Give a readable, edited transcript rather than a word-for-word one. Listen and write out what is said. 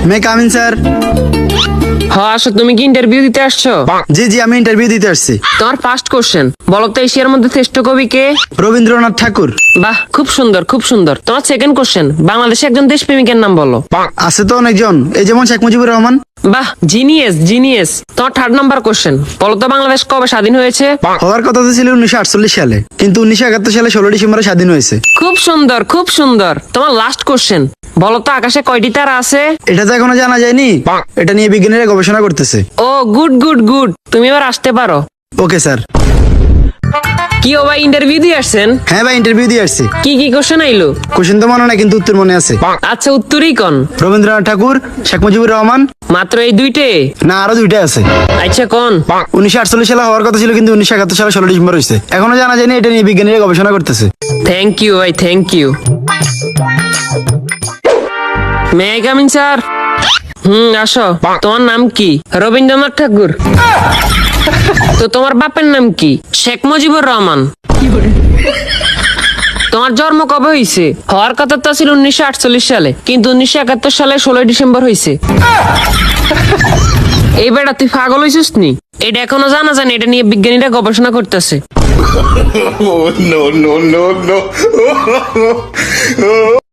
মে come in sir. হ্যাঁ আসো, তুমি কি ইন্টারভিউ দিতে আসছো? জি জি, আমি ইন্টারভিউ দিতে আসছি। তোমার ফার্স্ট কোশ্চেন বলো তো, এশিয়ার মধ্যে শ্রেষ্ঠ কবি কে? রবীন্দ্রনাথ ঠাকুর। বাহ, খুব সুন্দর খুব সুন্দর। তোমার সেকেন্ড কোশ্চেন, বাংলাদেশে একজন দেশপ্রেমিকের নাম বলো। আছে তো অনেকজন, এই যেমন শেখ মুজিবুর রহমান। বাহ, জিনিয়াস জিনিয়াস। তোমার থার্ড নাম্বার কোশ্চেন, বলো তো বাংলাদেশ কবে স্বাধীন হয়েছে? হওয়ার কথা তো ছিল 1948 সালে, কিন্তু 1971 সালে 16 ডিসেম্বরে স্বাধীন হয়েছে। খুব সুন্দর খুব সুন্দর। তোমার লাস্ট কোশ্চেন, বলো তো আকাশে কয়টি তারা আছে? এটা তো এখনো জানা যায়নি, এটা নিয়ে বিজ্ঞানীরা গবেষণা করতেছে। ও গুড গুড গুড, তুমি এবার আসতে পারো। Okay sir. কি ও ভাই, ইন্টারভিউ দিয়ে আসছেন? হ্যাঁ ভাই, ইন্টারভিউ দিয়ে আসছি। কি কি কোশ্চেন আইলো? কোশ্চেন তো মনে নাই, কিন্তু উত্তর মনে আছে। আচ্ছা, উত্তরই কোন? রবীন্দ্রনাথ ঠাকুর, শেখ মুজিবুর রহমান। মাত্র এই দুইটে? না, আরো দুইটা আছে। আচ্ছা কোন? 1948 সালে হওয়ার কথা ছিল, কিন্তু 1971 সালে 16 ডিসেম্বর হয়েছে। এখনো জানা যায়নি, এটা নিয়ে বিজ্ঞানীরা গবেষণা করতেছে। থ্যাংক ইউ ভাই, thank you. May I coming sir? আসো। তোমার নাম কি? রবীন্দ্রনাথ ঠাকুর। তো তোমার বাপের নাম কি? শেখ মুজিবুর রহমান। তোমার জন্ম কবে হয়েছে? হওয়ার কথা তো ছিল 1948 সালে, কিন্তু 1971 সালে 16 ডিসেম্বর হয়েছে। এই বেটা, তুই পাগল হয়েছিস নি? এটা এখনো জানা যায় না, এটা নিয়ে বিজ্ঞানীরা গবেষণা করতেছে। Oh, no, no, no, no.